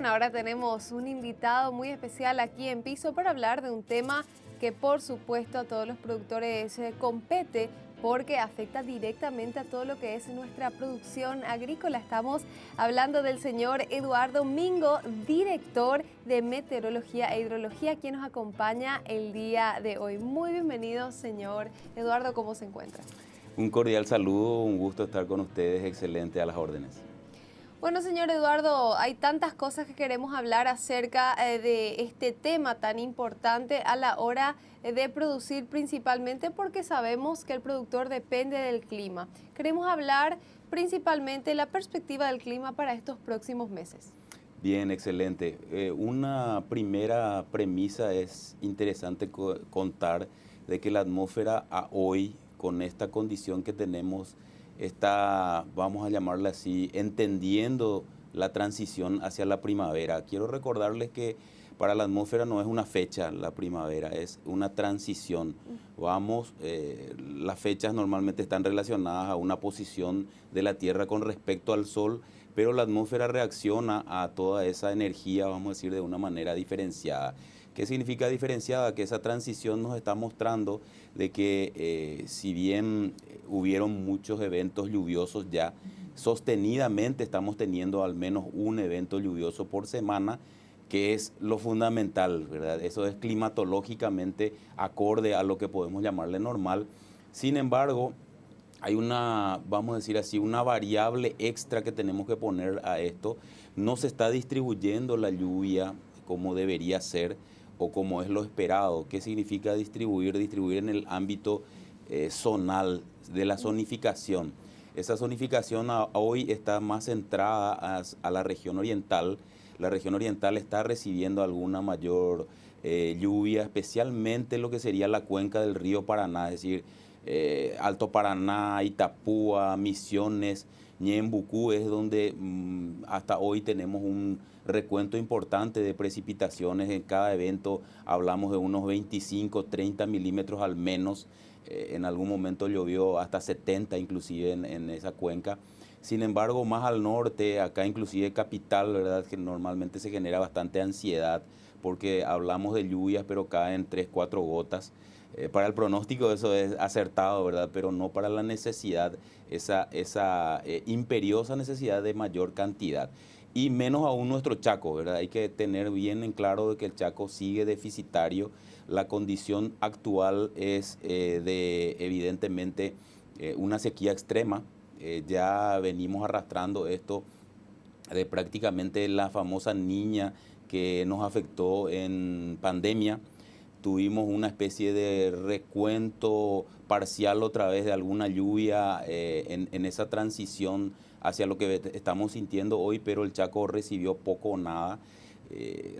Ahora tenemos un invitado muy especial aquí en Piso para hablar de un tema que por supuesto a todos los productores compete porque afecta directamente a todo lo que es nuestra producción agrícola. Estamos hablando del señor Eduardo Mingo, director de Meteorología e Hidrología, quien nos acompaña el día de hoy. Muy bienvenido, señor Eduardo, ¿cómo se encuentra? Un cordial saludo, un gusto estar con ustedes, excelente a las órdenes. Bueno, señor Eduardo, hay tantas cosas que queremos hablar acerca de este tema tan importante a la hora de producir, principalmente porque sabemos que el productor depende del clima. Queremos hablar principalmente de la perspectiva del clima para estos próximos meses. Bien, excelente. Una primera premisa es interesante contar de que la atmósfera a hoy, con esta condición que tenemos, está, vamos a llamarla así, entendiendo la transición hacia la primavera. Quiero recordarles que para la atmósfera no es una fecha la primavera, es una transición. Las fechas normalmente están relacionadas a una posición de la Tierra con respecto al Sol, pero la atmósfera reacciona a toda esa energía, vamos a decir, de una manera diferenciada. ¿Qué significa diferenciada? Que esa transición nos está mostrando de que si bien hubieron muchos eventos lluviosos ya, sostenidamente estamos teniendo al menos un evento lluvioso por semana, que es lo fundamental, ¿verdad? Eso es climatológicamente acorde a lo que podemos llamarle normal. Sin embargo, hay una, vamos a decir así, una variable extra que tenemos que poner a esto. No se está distribuyendo la lluvia como debería ser o como es lo esperado. ¿Qué significa distribuir? Distribuir en el ámbito zonal, de la zonificación. Esa zonificación hoy está más centrada a la región oriental. La región oriental está recibiendo alguna mayor lluvia, especialmente lo que sería la cuenca del río Paraná, es decir, Alto Paraná, Itapúa, Misiones, Ñembucú es donde hasta hoy tenemos un recuento importante de precipitaciones. En cada evento hablamos de unos 25, 30 milímetros al menos. En algún momento llovió hasta 70 inclusive en esa cuenca. Sin embargo, más al norte, acá inclusive capital, ¿verdad? Que normalmente se genera bastante ansiedad porque hablamos de lluvias, pero caen 3, 4 gotas. Para el pronóstico eso es acertado, ¿verdad? Pero no para la necesidad, esa imperiosa necesidad de mayor cantidad. Y menos aún nuestro Chaco, ¿verdad? Hay que tener bien en claro de que el Chaco sigue deficitario. La condición actual es evidentemente, una sequía extrema. Ya venimos arrastrando esto de prácticamente la famosa niña que nos afectó en pandemia. Tuvimos una especie de recuento parcial otra vez de alguna lluvia en esa transición hacia lo que estamos sintiendo hoy, pero el Chaco recibió poco o nada.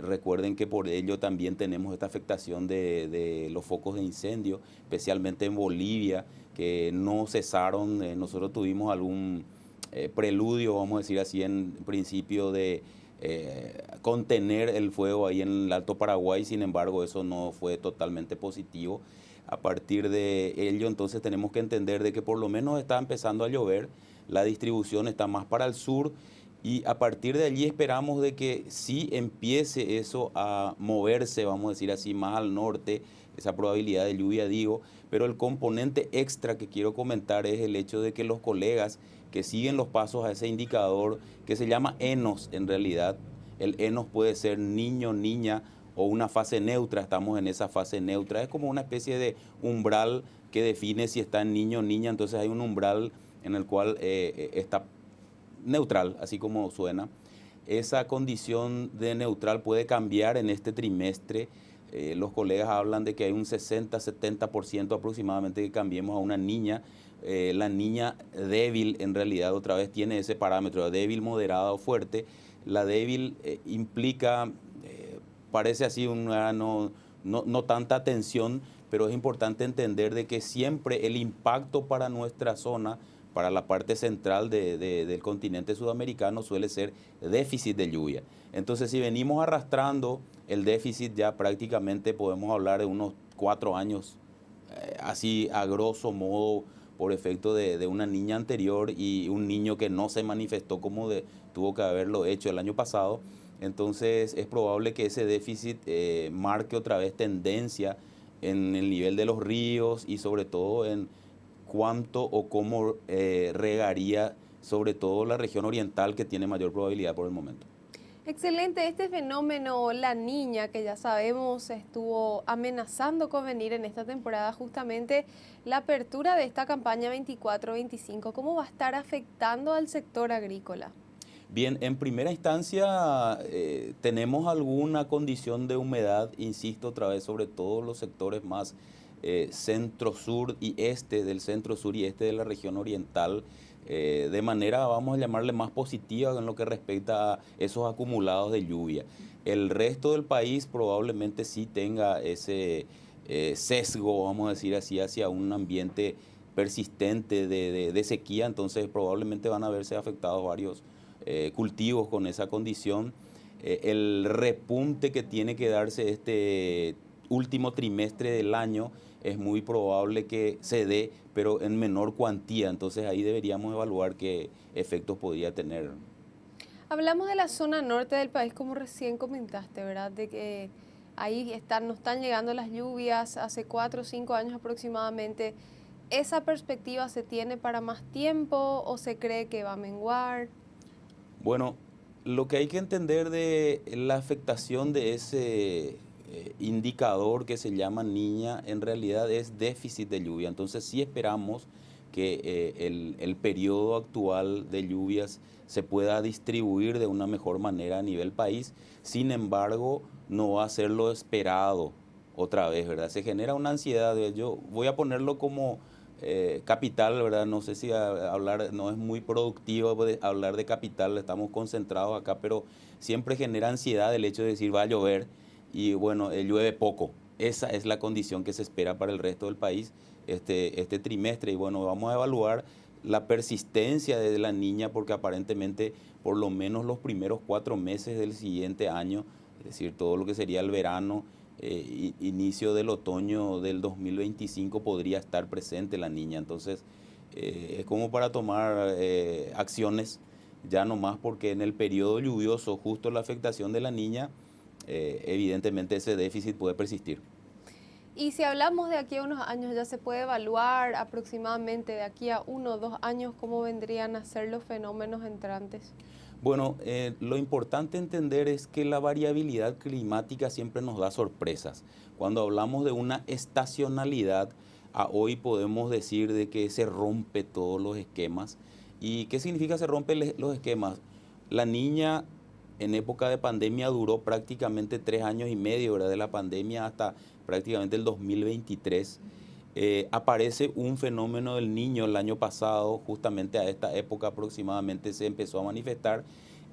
Recuerden que por ello también tenemos esta afectación de los focos de incendio, especialmente en Bolivia, que no cesaron. Nosotros tuvimos algún preludio, vamos a decir así, en principio de contener el fuego ahí en el Alto Paraguay. Sin embargo, eso no fue totalmente positivo. A partir de ello, entonces tenemos que entender de que por lo menos está empezando a llover, la distribución está más para el sur y a partir de allí esperamos de que sí empiece eso a moverse, vamos a decir así, más al norte, esa probabilidad de lluvia, digo, pero el componente extra que quiero comentar es el hecho de que los colegas que siguen los pasos a ese indicador que se llama ENOS en realidad. El ENOS puede ser niño, niña o una fase neutra, estamos en esa fase neutra. Es como una especie de umbral que define si está en niño o niña, entonces hay un umbral en el cual está neutral, así como suena. Esa condición de neutral puede cambiar en este trimestre. Los colegas hablan de que hay un 60-70% aproximadamente que cambiemos a una niña. La niña débil en realidad otra vez tiene ese parámetro, débil, moderada o fuerte. La débil implica, parece así, no tanta atención, pero es importante entender de que siempre el impacto para nuestra zona, para la parte central del continente sudamericano, suele ser déficit de lluvia. Entonces, si venimos arrastrando el déficit, ya prácticamente podemos hablar de unos 4 años, así a grosso modo, por efecto de una niña anterior y un niño que no se manifestó como tuvo que haberlo hecho el año pasado. Entonces es probable que ese déficit marque otra vez tendencia en el nivel de los ríos y sobre todo en cuánto o cómo regaría sobre todo la región oriental, que tiene mayor probabilidad por el momento. Excelente, este fenómeno, la niña, que ya sabemos estuvo amenazando con venir en esta temporada, justamente la apertura de esta campaña 24-25, ¿cómo va a estar afectando al sector agrícola? Bien, en primera instancia tenemos alguna condición de humedad, insisto otra vez, sobre todo los sectores más centro-sur y este, del centro-sur y este de la región oriental, de manera, vamos a llamarle, más positiva en lo que respecta a esos acumulados de lluvia. El resto del país probablemente sí tenga ese sesgo, vamos a decir así, hacia un ambiente persistente de sequía, entonces probablemente van a verse afectados varios cultivos con esa condición. El repunte que tiene que darse este último trimestre del año es muy probable que se dé, pero en menor cuantía. Entonces ahí deberíamos evaluar qué efectos podría tener. Hablamos de la zona norte del país, como recién comentaste, ¿verdad? De que ahí nos están llegando las lluvias hace 4 o 5 años aproximadamente. ¿Esa perspectiva se tiene para más tiempo o se cree que va a menguar? Bueno, lo que hay que entender de la afectación de ese indicador que se llama niña, en realidad es déficit de lluvia. Entonces sí esperamos que el periodo actual de lluvias se pueda distribuir de una mejor manera a nivel país. Sin embargo, no va a ser lo esperado otra vez, ¿verdad? Se genera una ansiedad. Yo voy a ponerlo como capital, ¿verdad? No sé si hablar, no es muy productivo hablar de capital, estamos concentrados acá, pero siempre genera ansiedad el hecho de decir va a llover y bueno, llueve poco. Esa es la condición que se espera para el resto del país este trimestre y bueno, vamos a evaluar la persistencia de la niña porque aparentemente por lo menos los primeros 4 meses del siguiente año, es decir, todo lo que sería el verano, inicio del otoño del 2025 podría estar presente la niña. Entonces, es como para tomar acciones ya no más porque en el periodo lluvioso, justo la afectación de la niña, evidentemente ese déficit puede persistir. Y si hablamos de aquí a unos años, ya se puede evaluar aproximadamente de aquí a 1 o 2 años cómo vendrían a ser los fenómenos entrantes. Bueno, lo importante entender es que la variabilidad climática siempre nos da sorpresas. Cuando hablamos de una estacionalidad, a hoy podemos decir de que se rompe todos los esquemas. ¿Y qué significa se rompen los esquemas? La niña en época de pandemia duró prácticamente 3 años y medio, ¿verdad? De la pandemia hasta prácticamente el 2023. Aparece un fenómeno del niño el año pasado, justamente a esta época aproximadamente se empezó a manifestar.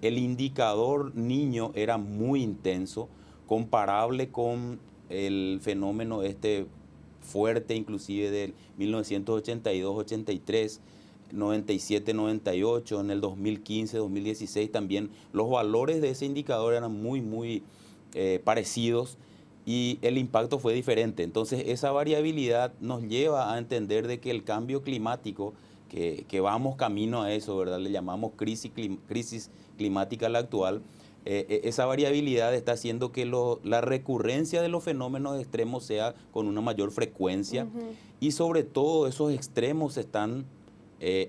El indicador niño era muy intenso, comparable con el fenómeno fuerte inclusive del 1982-83, 97-98, en el 2015-2016 también. Los valores de ese indicador eran muy parecidos y el impacto fue diferente. Entonces esa variabilidad nos lleva a entender de que el cambio climático, que vamos camino a eso, ¿verdad? Le llamamos crisis climática la actual. Esa variabilidad está haciendo que la recurrencia de los fenómenos extremos sea con una mayor frecuencia y sobre todo esos extremos se están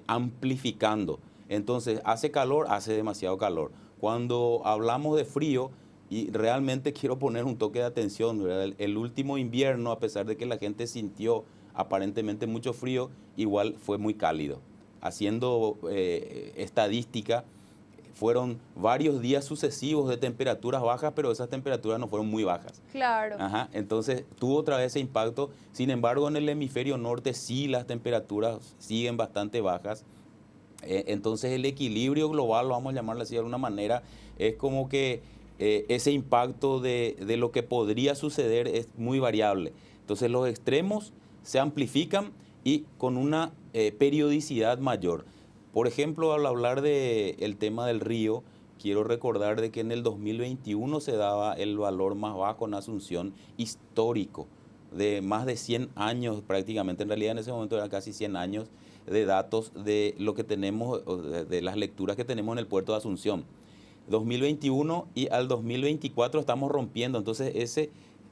amplificando. Entonces hace calor, hace demasiado calor. Cuando hablamos de frío, y realmente quiero poner un toque de atención, ¿verdad? El último invierno, a pesar de que la gente sintió aparentemente mucho frío, igual fue muy cálido. Haciendo estadística, fueron varios días sucesivos de temperaturas bajas, pero esas temperaturas no fueron muy bajas. Claro. Ajá, entonces tuvo otra vez ese impacto. Sin embargo, en el hemisferio norte sí las temperaturas siguen bastante bajas. Entonces el equilibrio global, vamos a llamarlo así de alguna manera, es como que ese impacto de lo que podría suceder es muy variable. Entonces los extremos se amplifican y con una periodicidad mayor. Por ejemplo, al hablar del tema del río, quiero recordar de que en el 2021 se daba el valor más bajo en Asunción histórico, de más de 100 años prácticamente, en realidad en ese momento eran casi 100 años de datos de lo que tenemos, de las lecturas que tenemos en el puerto de Asunción. 2021 y al 2024 estamos rompiendo. Entonces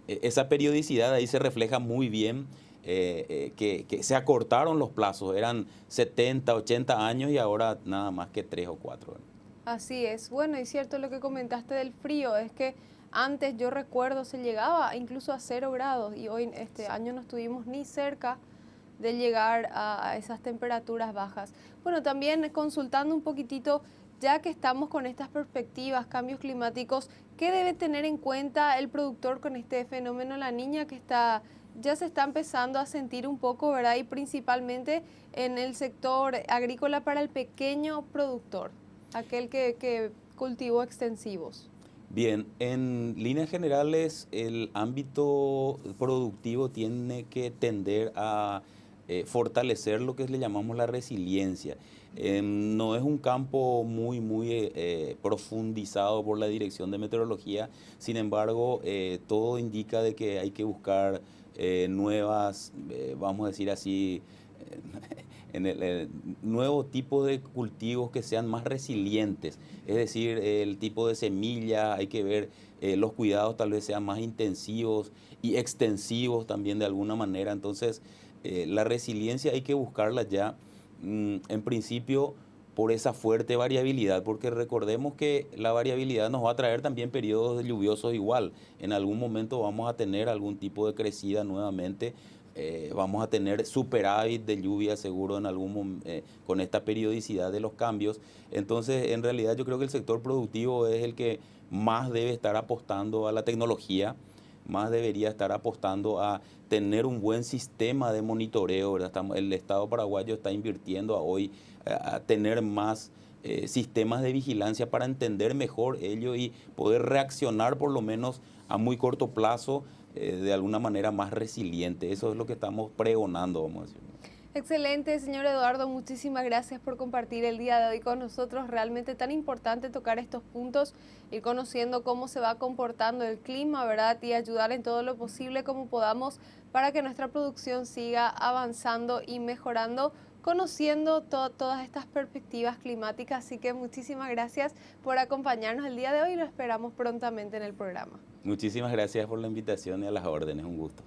esa periodicidad ahí se refleja muy bien, que se acortaron los plazos, eran 70, 80 años y ahora nada más que 3 o 4. Así es. Bueno, y cierto lo que comentaste del frío, es que antes yo recuerdo se llegaba incluso a 0 grados y hoy este año no estuvimos ni cerca de llegar a esas temperaturas bajas. Bueno, también consultando un poquitito, ya que estamos con estas perspectivas, cambios climáticos, ¿qué debe tener en cuenta el productor con este fenómeno La Niña que ya se está empezando a sentir un poco, ¿verdad? Y principalmente en el sector agrícola para el pequeño productor, aquel que cultivó extensivos. Bien, en líneas generales el ámbito productivo tiene que tender a fortalecer lo que le llamamos la resiliencia. No es un campo muy profundizado por la Dirección de Meteorología, sin embargo, todo indica de que hay que buscar nuevas, vamos a decir así, en el nuevo tipo de cultivos que sean más resilientes, es decir, el tipo de semilla, hay que ver los cuidados tal vez sean más intensivos y extensivos también de alguna manera. Entonces, la resiliencia hay que buscarla ya, en principio, por esa fuerte variabilidad, porque recordemos que la variabilidad nos va a traer también periodos lluviosos igual. En algún momento vamos a tener algún tipo de crecida nuevamente, vamos a tener superávit de lluvia seguro en con esta periodicidad de los cambios. Entonces, en realidad yo creo que el sector productivo es el que más debe estar apostando a la tecnología, más debería estar apostando a tener un buen sistema de monitoreo, ¿verdad? El Estado paraguayo está invirtiendo hoy a tener más sistemas de vigilancia para entender mejor ello y poder reaccionar por lo menos a muy corto plazo, de alguna manera más resiliente. Eso es lo que estamos pregonando, vamos a decir. Excelente, señor Eduardo, muchísimas gracias por compartir el día de hoy con nosotros. Realmente tan importante tocar estos puntos, ir conociendo cómo se va comportando el clima, ¿verdad? Y ayudar en todo lo posible como podamos para que nuestra producción siga avanzando y mejorando, conociendo todas estas perspectivas climáticas. Así que muchísimas gracias por acompañarnos el día de hoy y lo esperamos prontamente en el programa. Muchísimas gracias por la invitación y a las órdenes, un gusto.